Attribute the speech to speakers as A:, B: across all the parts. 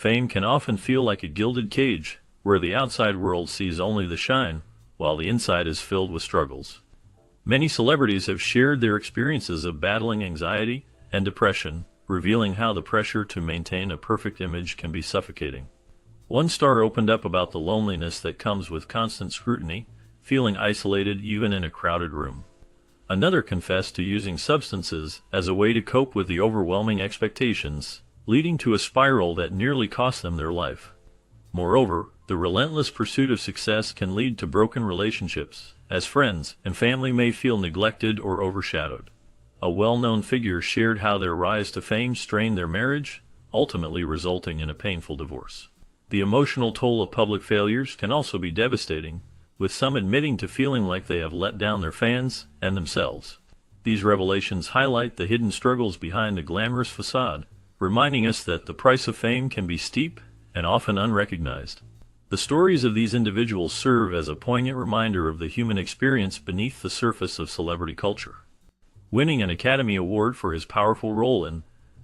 A: Fame can often feel like a gilded cage, where the outside world sees only the shine, while the inside is filled with struggles. Many celebrities have shared their experiences of battling anxiety and depression, revealing how the pressure to maintain a perfect image can be suffocating. One star opened up about the loneliness that comes with constant scrutiny, feeling isolated even in a crowded room. Another confessed to using substances as a way to cope with the overwhelming expectations, leading to a spiral that nearly cost them their life. Moreover, the relentless pursuit of success can lead to broken relationships, as friends and family may feel neglected or overshadowed. A well-known figure shared how their rise to fame strained their marriage, ultimately resulting in a painful divorce. The emotional toll of public failures can also be devastating, with some admitting to feeling like they have let down their fans and themselves. These revelations highlight the hidden struggles behind the glamorous facade, reminding us that the price of fame can be steep and often unrecognized. The stories of these individuals serve as a poignant reminder of the human experience beneath the surface of celebrity culture. Winning an Academy Award for his powerful role in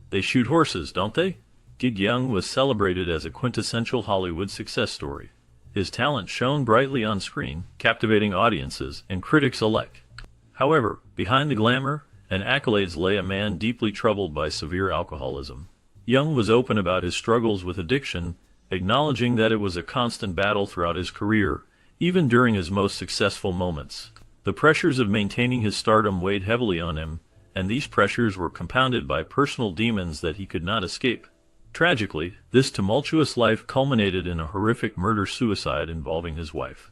A: They Shoot Horses, Don't They? Gig Young was celebrated as a quintessential Hollywood success story. His talent shone brightly on screen, captivating audiences and critics alike. However, behind the glamour and accolades lay a man deeply troubled by severe alcoholism. Young was open about his struggles with addiction, acknowledging that it was a constant battle throughout his career, even during his most successful moments. The pressures of maintaining his stardom weighed heavily on him, and these pressures were compounded by personal demons that he could not escape. Tragically, this tumultuous life culminated in a horrific murder-suicide involving his wife.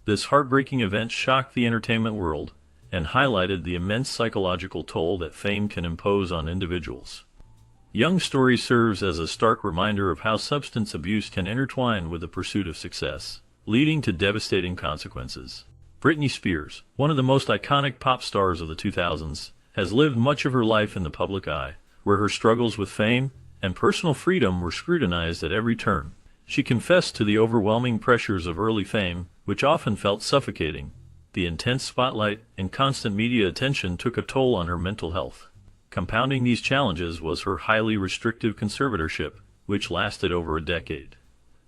A: This heartbreaking event shocked the entertainment world and highlighted the immense psychological toll that fame can impose on individuals. Young's story serves as a stark reminder of how substance abuse can intertwine with the pursuit of success, leading to devastating consequences. Britney Spears, one of the most iconic pop stars of the 2000s, has lived much of her life in the public eye, where her struggles with fame and personal freedom were scrutinized at every turn. She confessed to the overwhelming pressures of early fame, which often felt suffocating. The intense spotlight and constant media attention took a toll on her mental health. Compounding these challenges was her highly restrictive conservatorship, which lasted over a decade.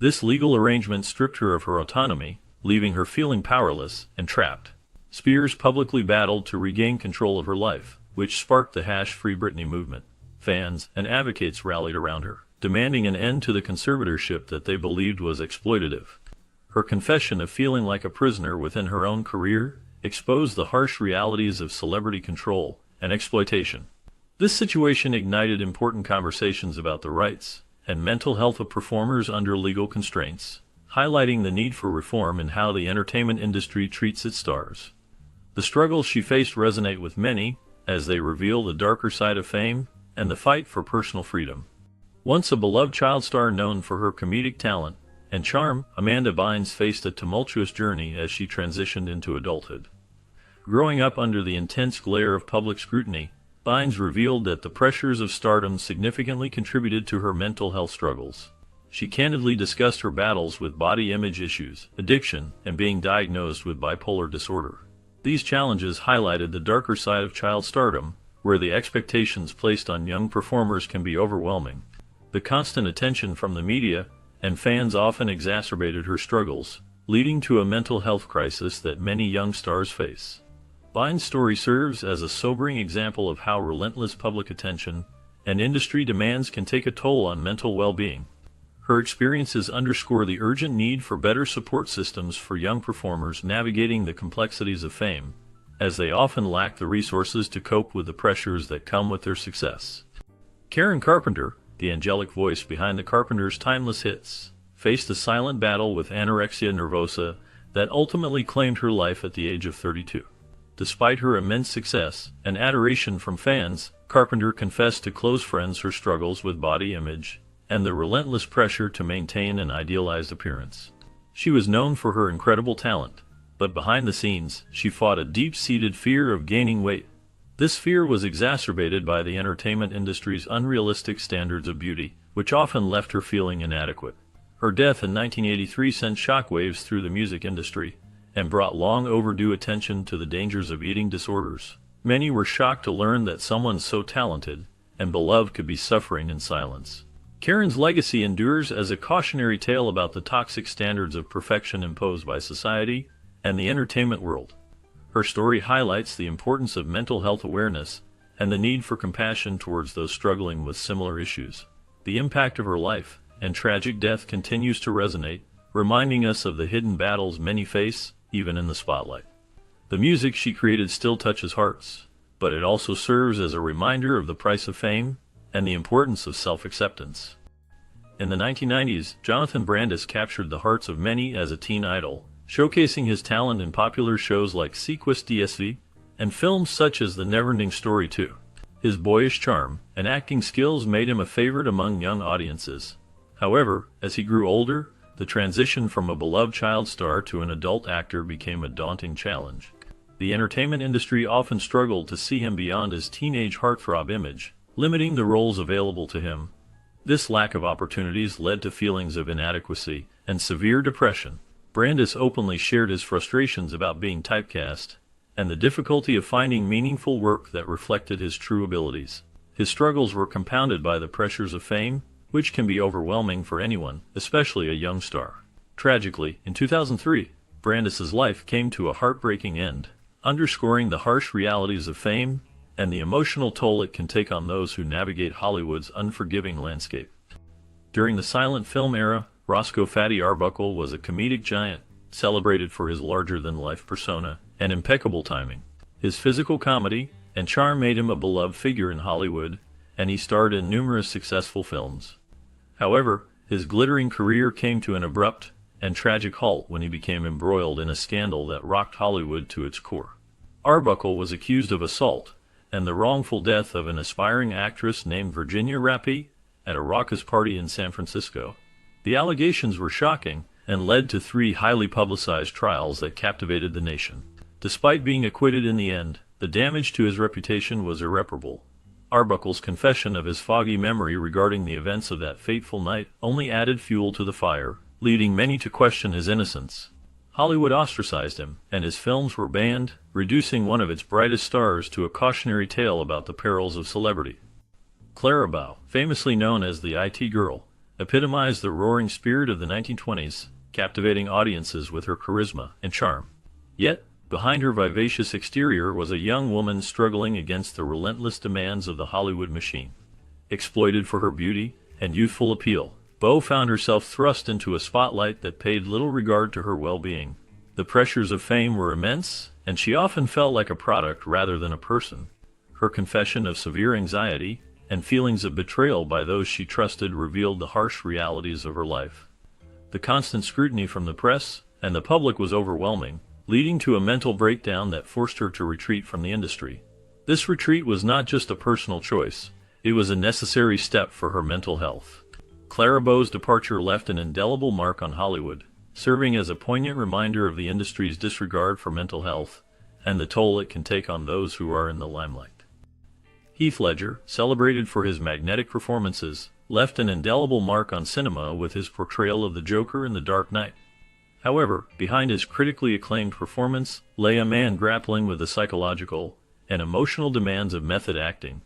A: This legal arrangement stripped her of her autonomy, leaving her feeling powerless and trapped. Spears publicly battled to regain control of her life, which sparked the #Free Britney movement. Fans and advocates rallied around her, demanding an end to the conservatorship that they believed was exploitative. Her confession of feeling like a prisoner within her own career exposed the harsh realities of celebrity control and exploitation. This situation ignited important conversations about the rights and mental health of performers under legal constraints, highlighting the need for reform in how the entertainment industry treats its stars. The struggles she faced resonate with many, as they reveal the darker side of fame and the fight for personal freedom. Once a beloved child star known for her comedic talent and charm, Amanda Bynes faced a tumultuous journey as she transitioned into adulthood. Growing up under the intense glare of public scrutiny, Bynes revealed that the pressures of stardom significantly contributed to her mental health struggles. She candidly discussed her battles with body image issues, addiction, and being diagnosed with bipolar disorder. These challenges highlighted the darker side of child stardom, where the expectations placed on young performers can be overwhelming. The constant attention from the media and fans often exacerbated her struggles, leading to a mental health crisis that many young stars face. Bynes' story serves as a sobering example of how relentless public attention and industry demands can take a toll on mental well-being. Her experiences underscore the urgent need for better support systems for young performers navigating the complexities of fame, as they often lack the resources to cope with the pressures that come with their success. Karen Carpenter, the angelic voice behind the Carpenters' timeless hits, faced a silent battle with anorexia nervosa that ultimately claimed her life at the age of 32. Despite her immense success and adoration from fans, Carpenter confessed to close friends her struggles with body image and the relentless pressure to maintain an idealized appearance. She was known for her incredible talent, but behind the scenes, she fought a deep-seated fear of gaining weight. This fear was exacerbated by the entertainment industry's unrealistic standards of beauty, which often left her feeling inadequate. Her death in 1983 sent shockwaves through the music industry and brought long overdue attention to the dangers of eating disorders. Many were shocked to learn that someone so talented and beloved could be suffering in silence. Karen's legacy endures as a cautionary tale about the toxic standards of perfection imposed by society and the entertainment world. Her story highlights the importance of mental health awareness and the need for compassion towards those struggling with similar issues. The impact of her life and tragic death continues to resonate, reminding us of the hidden battles many face, even in the spotlight. The music she created still touches hearts, but it also serves as a reminder of the price of fame and the importance of self-acceptance. In the 1990s, Jonathan Brandis captured the hearts of many as a teen idol, showcasing his talent in popular shows like Sequest DSV and films such as The Neverending Story 2. His boyish charm and acting skills made him a favorite among young audiences. However, as he grew older, the transition from a beloved child star to an adult actor became a daunting challenge. The entertainment industry often struggled to see him beyond his teenage heartthrob image, limiting the roles available to him. This lack of opportunities led to feelings of inadequacy and severe depression. Brandis openly shared his frustrations about being typecast and the difficulty of finding meaningful work that reflected his true abilities. His struggles were compounded by the pressures of fame, which can be overwhelming for anyone, especially a young star. Tragically, in 2003, Brandis's life came to a heartbreaking end, underscoring the harsh realities of fame and the emotional toll it can take on those who navigate Hollywood's unforgiving landscape. During the silent film era, Roscoe "Fatty" Arbuckle was a comedic giant, celebrated for his larger-than-life persona and impeccable timing. His physical comedy and charm made him a beloved figure in Hollywood, and he starred in numerous successful films. However, his glittering career came to an abrupt and tragic halt when he became embroiled in a scandal that rocked Hollywood to its core. Arbuckle was accused of assault and the wrongful death of an aspiring actress named Virginia Rappi at a raucous party in San Francisco. The allegations were shocking and led to 3 highly publicized trials that captivated the nation. Despite being acquitted in the end, the damage to his reputation was irreparable. Arbuckle's confession of his foggy memory regarding the events of that fateful night only added fuel to the fire, leading many to question his innocence. Hollywood ostracized him, and his films were banned, reducing one of its brightest stars to a cautionary tale about the perils of celebrity. Clara Bow, famously known as the IT Girl, epitomized the roaring spirit of the 1920s, captivating audiences with her charisma and charm. Yet, behind her vivacious exterior was a young woman struggling against the relentless demands of the Hollywood machine. Exploited for her beauty and youthful appeal, Bow found herself thrust into a spotlight that paid little regard to her well-being. The pressures of fame were immense, and she often felt like a product rather than a person. Her confession of severe anxiety and feelings of betrayal by those she trusted revealed the harsh realities of her life. The constant scrutiny from the press and the public was overwhelming, leading to a mental breakdown that forced her to retreat from the industry. This retreat was not just a personal choice, it was a necessary step for her mental health. Clara Bow's departure left an indelible mark on Hollywood, serving as a poignant reminder of the industry's disregard for mental health and the toll it can take on those who are in the limelight. Heath Ledger, celebrated for his magnetic performances, left an indelible mark on cinema with his portrayal of the Joker in The Dark Knight. However, behind his critically acclaimed performance lay a man grappling with the psychological and emotional demands of method acting.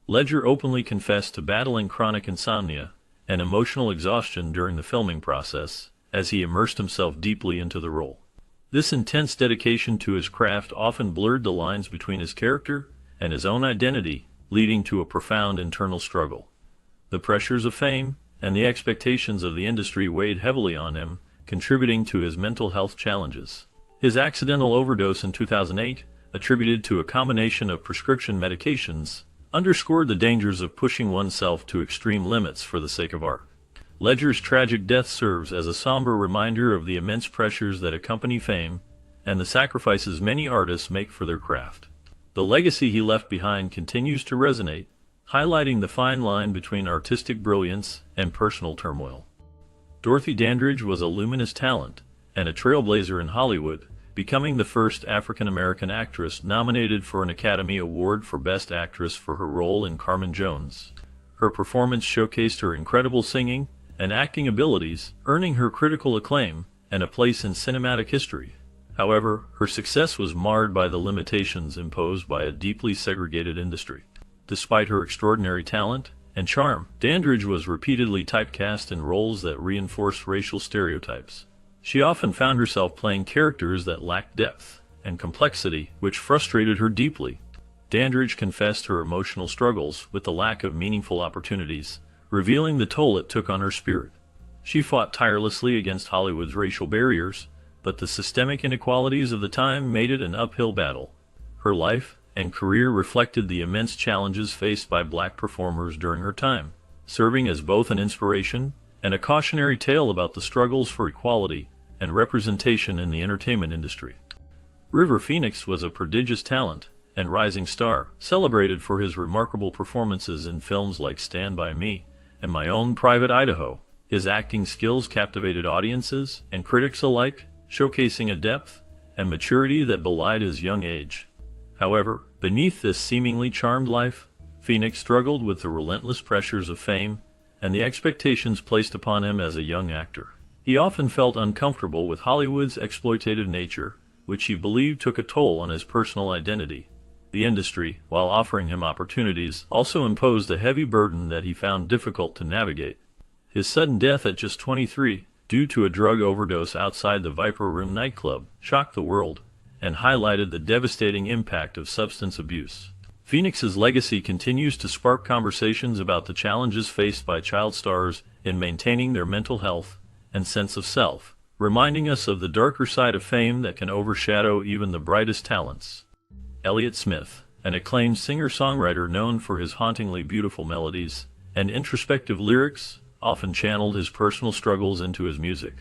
A: Ledger openly confessed to battling chronic insomnia and emotional exhaustion during the filming process, as he immersed himself deeply into the role. This intense dedication to his craft often blurred the lines between his character and his own identity, leading to a profound internal struggle. The pressures of fame and the expectations of the industry weighed heavily on him, contributing to his mental health challenges. His accidental overdose in 2008, attributed to a combination of prescription medications, underscored the dangers of pushing oneself to extreme limits for the sake of art. Ledger's tragic death serves as a somber reminder of the immense pressures that accompany fame and the sacrifices many artists make for their craft. The legacy he left behind continues to resonate, highlighting the fine line between artistic brilliance and personal turmoil. Dorothy Dandridge was a luminous talent and a trailblazer in Hollywood, becoming the first African-American actress nominated for an Academy Award for Best Actress for her role in Carmen Jones. Her performance showcased her incredible singing and acting abilities, earning her critical acclaim and a place in cinematic history. However, her success was marred by the limitations imposed by a deeply segregated industry. Despite her extraordinary talent and charm. Dandridge was repeatedly typecast in roles that reinforced racial stereotypes. She often found herself playing characters that lacked depth and complexity, which frustrated her deeply. Dandridge confessed her emotional struggles with the lack of meaningful opportunities, revealing the toll it took on her spirit. She fought tirelessly against Hollywood's racial barriers, but the systemic inequalities of the time made it an uphill battle. Her life and career reflected the immense challenges faced by black performers during her time, serving as both an inspiration and a cautionary tale about the struggles for equality and representation in the entertainment industry. River Phoenix was a prodigious talent and rising star, celebrated for his remarkable performances in films like Stand By Me and My Own Private Idaho. His acting skills captivated audiences and critics alike, showcasing a depth and maturity that belied his young age. However, beneath this seemingly charmed life, Phoenix struggled with the relentless pressures of fame and the expectations placed upon him as a young actor. He often felt uncomfortable with Hollywood's exploitative nature, which he believed took a toll on his personal identity. The industry, while offering him opportunities, also imposed a heavy burden that he found difficult to navigate. His sudden death at just 23, due to a drug overdose outside the Viper Room nightclub, shocked the world and highlighted the devastating impact of substance abuse. Phoenix's legacy continues to spark conversations about the challenges faced by child stars in maintaining their mental health and sense of self, reminding us of the darker side of fame that can overshadow even the brightest talents. Elliott Smith, an acclaimed singer-songwriter known for his hauntingly beautiful melodies and introspective lyrics, often channeled his personal struggles into his music.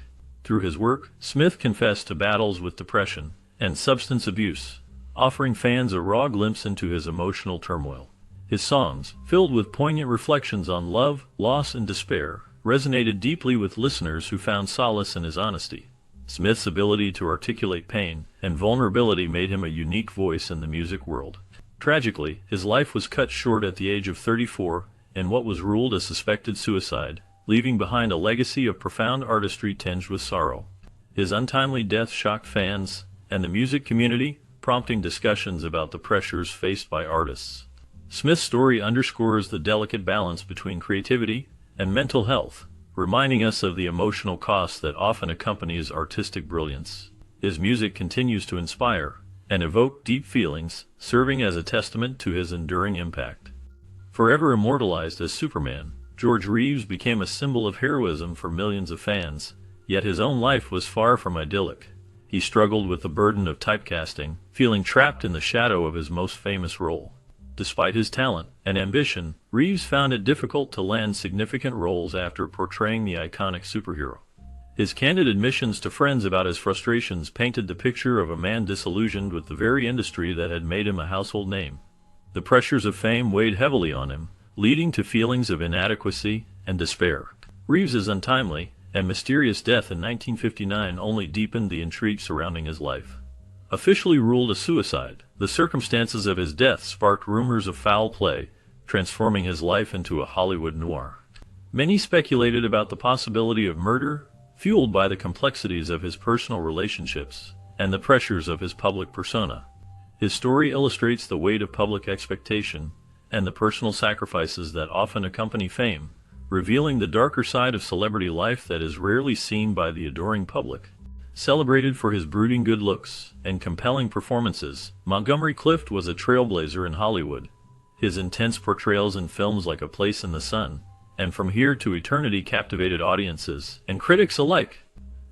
A: Through his work, Smith confessed to battles with depression and substance abuse, offering fans a raw glimpse into his emotional turmoil. His songs, filled with poignant reflections on love, loss, and despair, resonated deeply with listeners who found solace in his honesty. Smith's ability to articulate pain and vulnerability made him a unique voice in the music world. Tragically, his life was cut short at the age of 34 in what was ruled a suspected suicide, leaving behind a legacy of profound artistry tinged with sorrow. His untimely death shocked fans and the music community, prompting discussions about the pressures faced by artists. Smith's story underscores the delicate balance between creativity and mental health, reminding us of the emotional cost that often accompanies artistic brilliance. His music continues to inspire and evoke deep feelings, serving as a testament to his enduring impact. Forever immortalized as Superman, George Reeves became a symbol of heroism for millions of fans, yet his own life was far from idyllic. He struggled with the burden of typecasting, feeling trapped in the shadow of his most famous role. Despite his talent and ambition, Reeves found it difficult to land significant roles after portraying the iconic superhero. His candid admissions to friends about his frustrations painted the picture of a man disillusioned with the very industry that had made him a household name. The pressures of fame weighed heavily on him, leading to feelings of inadequacy and despair. Reeves's untimely and mysterious death in 1959 only deepened the intrigue surrounding his life. Officially ruled a suicide, the circumstances of his death sparked rumors of foul play, transforming his life into a Hollywood noir. Many speculated about the possibility of murder, fueled by the complexities of his personal relationships and the pressures of his public persona. His story illustrates the weight of public expectation and the personal sacrifices that often accompany fame, revealing the darker side of celebrity life that is rarely seen by the adoring public. Celebrated for his brooding good looks and compelling performances, Montgomery Clift was a trailblazer in Hollywood. His intense portrayals in films like A Place in the Sun and From Here to Eternity captivated audiences and critics alike.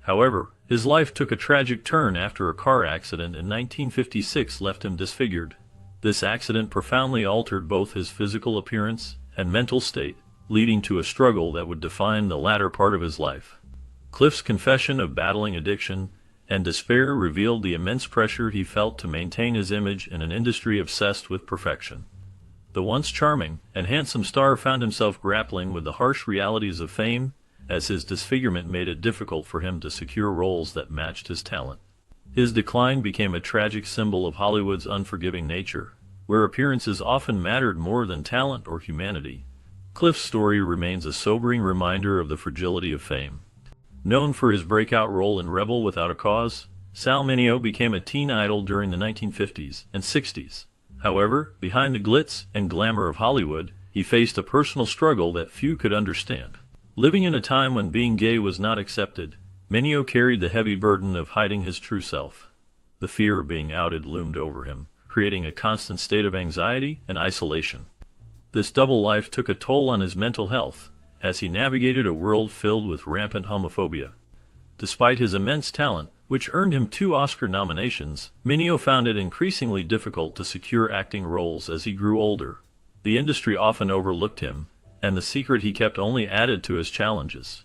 A: However, his life took a tragic turn after a car accident in 1956 left him disfigured. This accident profoundly altered both his physical appearance and mental state, leading to a struggle that would define the latter part of his life. Clift's confession of battling addiction and despair revealed the immense pressure he felt to maintain his image in an industry obsessed with perfection. The once charming and handsome star found himself grappling with the harsh realities of fame, as his disfigurement made it difficult for him to secure roles that matched his talent. His decline became a tragic symbol of Hollywood's unforgiving nature, where appearances often mattered more than talent or humanity. Clift's story remains a sobering reminder of the fragility of fame. Known for his breakout role in Rebel Without a Cause, Sal Mineo became a teen idol during the 1950s and 60s. However, behind the glitz and glamour of Hollywood, he faced a personal struggle that few could understand. Living in a time when being gay was not accepted, Mineo carried the heavy burden of hiding his true self. The fear of being outed loomed over him, creating a constant state of anxiety and isolation. This double life took a toll on his mental health, as he navigated a world filled with rampant homophobia. Despite his immense talent, which earned him 2 Oscar nominations, Mineo found it increasingly difficult to secure acting roles as he grew older. The industry often overlooked him, and the secret he kept only added to his challenges.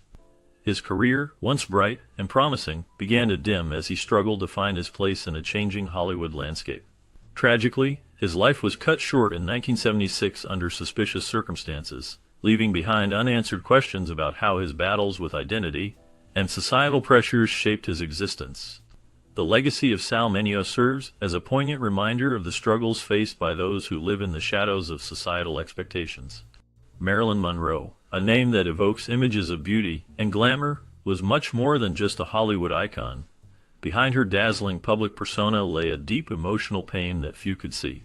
A: His career, once bright and promising, began to dim as he struggled to find his place in a changing Hollywood landscape. Tragically, his life was cut short in 1976 under suspicious circumstances, leaving behind unanswered questions about how his battles with identity and societal pressures shaped his existence. The legacy of Sal Mineo serves as a poignant reminder of the struggles faced by those who live in the shadows of societal expectations. Marilyn Monroe, a name that evokes images of beauty and glamour, was much more than just a Hollywood icon. Behind her dazzling public persona lay a deep emotional pain that few could see.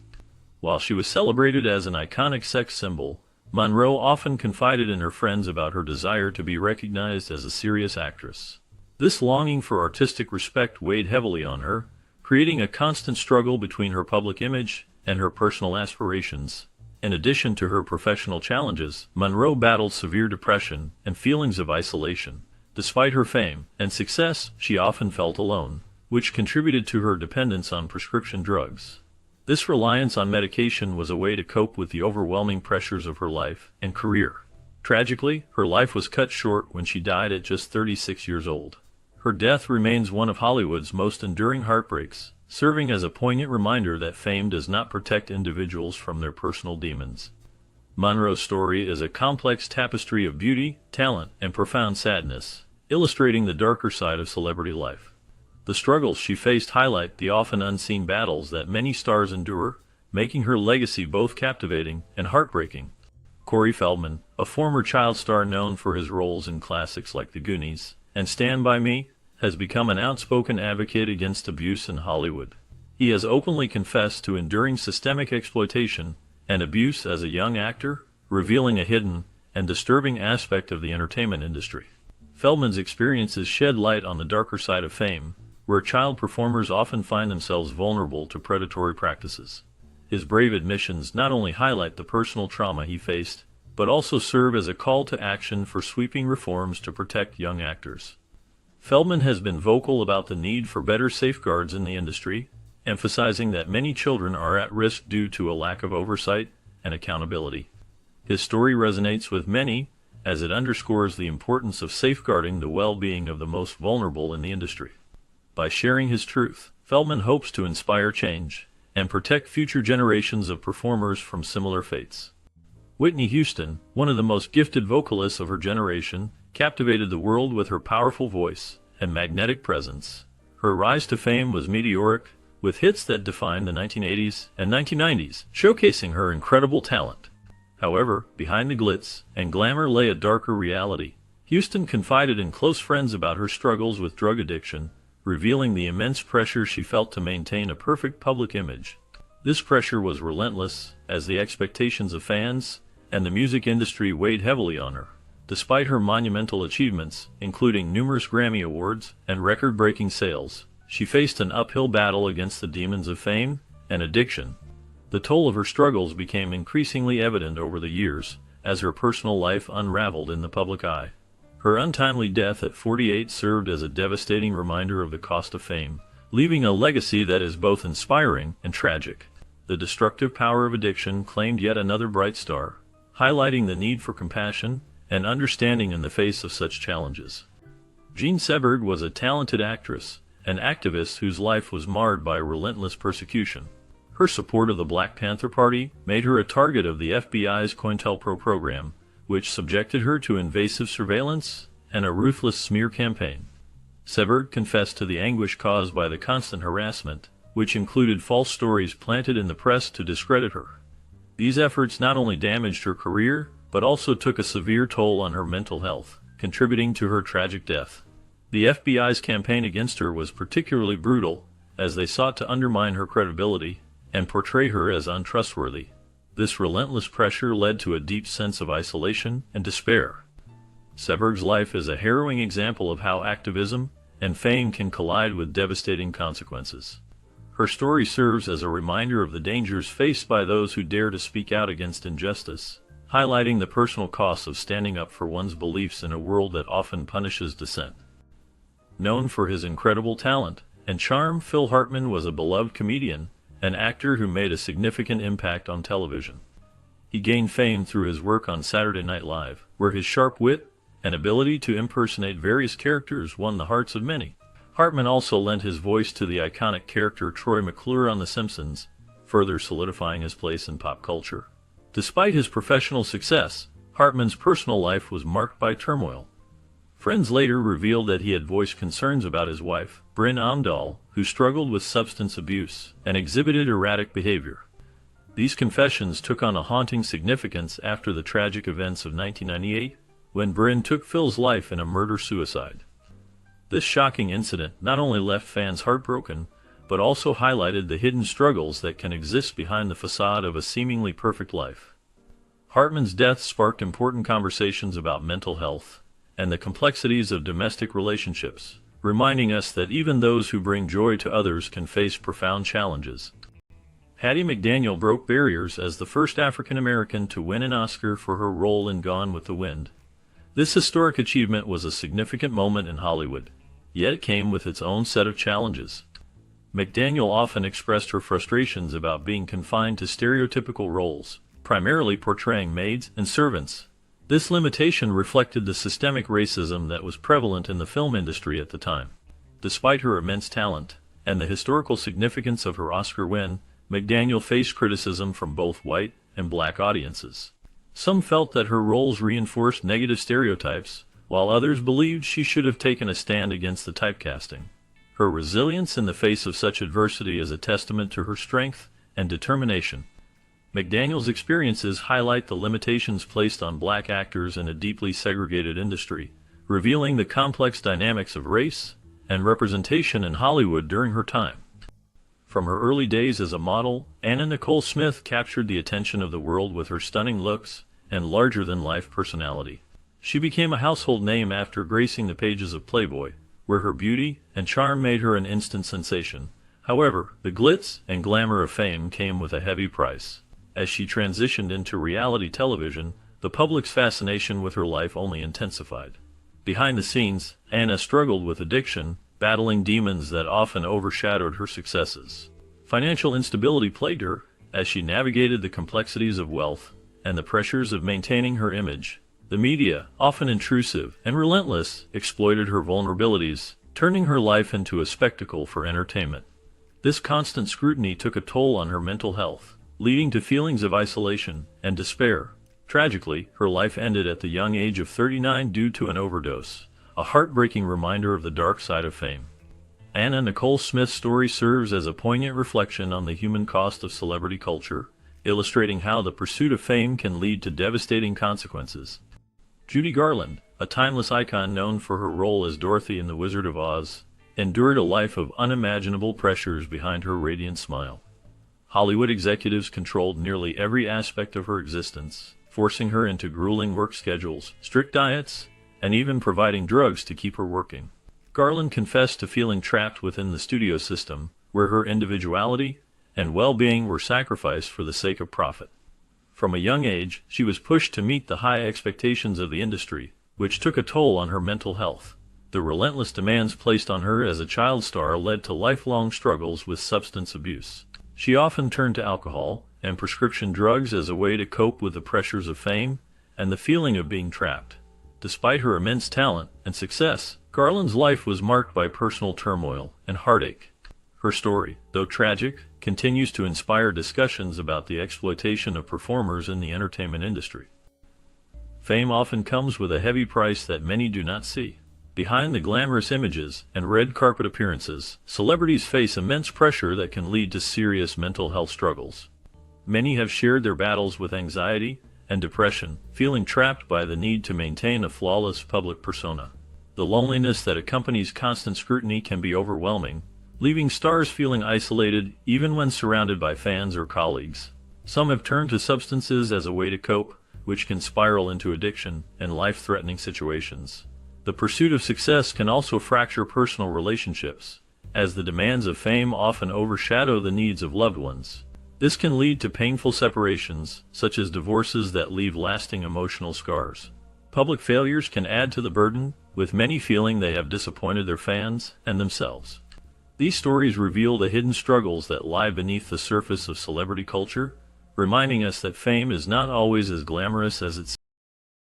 A: While she was celebrated as an iconic sex symbol, Monroe often confided in her friends about her desire to be recognized as a serious actress. This longing for artistic respect weighed heavily on her, creating a constant struggle between her public image and her personal aspirations. In addition to her professional challenges, Monroe battled severe depression and feelings of isolation. Despite her fame and success, she often felt alone, which contributed to her dependence on prescription drugs. This reliance on medication was a way to cope with the overwhelming pressures of her life and career. Tragically, her life was cut short when she died at just 36 years old. Her death remains one of Hollywood's most enduring heartbreaks, serving as a poignant reminder that fame does not protect individuals from their personal demons. Monroe's story is a complex tapestry of beauty, talent, and profound sadness, illustrating the darker side of celebrity life. The struggles she faced highlight the often unseen battles that many stars endure, making her legacy both captivating and heartbreaking. Corey Feldman, a former child star known for his roles in classics like The Goonies and Stand By Me, has become an outspoken advocate against abuse in Hollywood. He has openly confessed to enduring systemic exploitation and abuse as a young actor, revealing a hidden and disturbing aspect of the entertainment industry. Feldman's experiences shed light on the darker side of fame, where child performers often find themselves vulnerable to predatory practices. His brave admissions not only highlight the personal trauma he faced, but also serve as a call to action for sweeping reforms to protect young actors. Feldman has been vocal about the need for better safeguards in the industry, emphasizing that many children are at risk due to a lack of oversight and accountability. His story resonates with many, as it underscores the importance of safeguarding the well-being of the most vulnerable in the industry. By sharing his truth, Feldman hopes to inspire change and protect future generations of performers from similar fates. Whitney Houston, one of the most gifted vocalists of her generation, captivated the world with her powerful voice and magnetic presence. Her rise to fame was meteoric, with hits that defined the 1980s and 1990s, showcasing her incredible talent. However, behind the glitz and glamour lay a darker reality. Houston confided in close friends about her struggles with drug addiction, revealing the immense pressure she felt to maintain a perfect public image. This pressure was relentless, as the expectations of fans and the music industry weighed heavily on her. Despite her monumental achievements, including numerous Grammy Awards and record-breaking sales, she faced an uphill battle against the demons of fame and addiction. The toll of her struggles became increasingly evident over the years, as her personal life unraveled in the public eye. Her untimely death at 48 served as a devastating reminder of the cost of fame, leaving a legacy that is both inspiring and tragic. The destructive power of addiction claimed yet another bright star, highlighting the need for compassion and understanding in the face of such challenges. Jean Seberg was a talented actress, an activist whose life was marred by relentless persecution. Her support of the Black Panther Party made her a target of the FBI's COINTELPRO program, which subjected her to invasive surveillance and a ruthless smear campaign. Seberg confessed to the anguish caused by the constant harassment, which included false stories planted in the press to discredit her. These efforts not only damaged her career, but also took a severe toll on her mental health, contributing to her tragic death. The FBI's campaign against her was particularly brutal, as they sought to undermine her credibility and portray her as untrustworthy. This relentless pressure led to a deep sense of isolation and despair. Seberg's life is a harrowing example of how activism and fame can collide with devastating consequences. Her story serves as a reminder of the dangers faced by those who dare to speak out against injustice, highlighting the personal costs of standing up for one's beliefs in a world that often punishes dissent. Known for his incredible talent and charm, Phil Hartman was a beloved comedian, an actor who made a significant impact on television. He gained fame through his work on Saturday Night Live, where his sharp wit and ability to impersonate various characters won the hearts of many. Hartman also lent his voice to the iconic character Troy McClure on The Simpsons, further solidifying his place in pop culture. Despite his professional success, Hartman's personal life was marked by turmoil. Friends later revealed that he had voiced concerns about his wife, Brynn Omdahl, who struggled with substance abuse and exhibited erratic behavior. These confessions took on a haunting significance after the tragic events of 1998, when Brynn took Phil's life in a murder-suicide. This shocking incident not only left fans heartbroken, but also highlighted the hidden struggles that can exist behind the facade of a seemingly perfect life. Hartman's death sparked important conversations about mental health and the complexities of domestic relationships, reminding us that even those who bring joy to others can face profound challenges. Hattie McDaniel broke barriers as the first African American to win an Oscar for her role in Gone with the Wind. This historic achievement was a significant moment in Hollywood, yet it came with its own set of challenges. McDaniel often expressed her frustrations about being confined to stereotypical roles, primarily portraying maids and servants. This limitation reflected the systemic racism that was prevalent in the film industry at the time. Despite her immense talent and the historical significance of her Oscar win, McDaniel faced criticism from both white and black audiences. Some felt that her roles reinforced negative stereotypes, while others believed she should have taken a stand against the typecasting. Her resilience in the face of such adversity is a testament to her strength and determination. McDaniel's experiences highlight the limitations placed on black actors in a deeply segregated industry, revealing the complex dynamics of race and representation in Hollywood during her time. From her early days as a model, Anna Nicole Smith captured the attention of the world with her stunning looks and larger-than-life personality. She became a household name after gracing the pages of Playboy, where her beauty and charm made her an instant sensation. However, the glitz and glamour of fame came with a heavy price. As she transitioned into reality television, the public's fascination with her life only intensified. Behind the scenes, Anna struggled with addiction, battling demons that often overshadowed her successes. Financial instability plagued her as she navigated the complexities of wealth and the pressures of maintaining her image. The media, often intrusive and relentless, exploited her vulnerabilities, turning her life into a spectacle for entertainment. This constant scrutiny took a toll on her mental health, leading to feelings of isolation and despair. Tragically, her life ended at the young age of 39 due to an overdose, a heartbreaking reminder of the dark side of fame. Anna Nicole Smith's story serves as a poignant reflection on the human cost of celebrity culture, illustrating how the pursuit of fame can lead to devastating consequences. Judy Garland, a timeless icon known for her role as Dorothy in The Wizard of Oz, endured a life of unimaginable pressures behind her radiant smile. Hollywood executives controlled nearly every aspect of her existence, forcing her into grueling work schedules, strict diets, and even providing drugs to keep her working. Garland confessed to feeling trapped within the studio system, where her individuality and well-being were sacrificed for the sake of profit. From a young age, she was pushed to meet the high expectations of the industry, which took a toll on her mental health. The relentless demands placed on her as a child star led to lifelong struggles with substance abuse. She often turned to alcohol and prescription drugs as a way to cope with the pressures of fame and the feeling of being trapped. Despite her immense talent and success, Garland's life was marked by personal turmoil and heartache. Her story, though tragic, continues to inspire discussions about the exploitation of performers in the entertainment industry. Fame often comes with a heavy price that many do not see. Behind the glamorous images and red carpet appearances, celebrities face immense pressure that can lead to serious mental health struggles. Many have shared their battles with anxiety and depression, feeling trapped by the need to maintain a flawless public persona. The loneliness that accompanies constant scrutiny can be overwhelming, leaving stars feeling isolated even when surrounded by fans or colleagues. Some have turned to substances as a way to cope, which can spiral into addiction and life-threatening situations. The pursuit of success can also fracture personal relationships, as the demands of fame often overshadow the needs of loved ones. This can lead to painful separations, such as divorces that leave lasting emotional scars. Public failures can add to the burden, with many feeling they have disappointed their fans and themselves. These stories reveal the hidden struggles that lie beneath the surface of celebrity culture, reminding us that fame is not always as glamorous as it seems.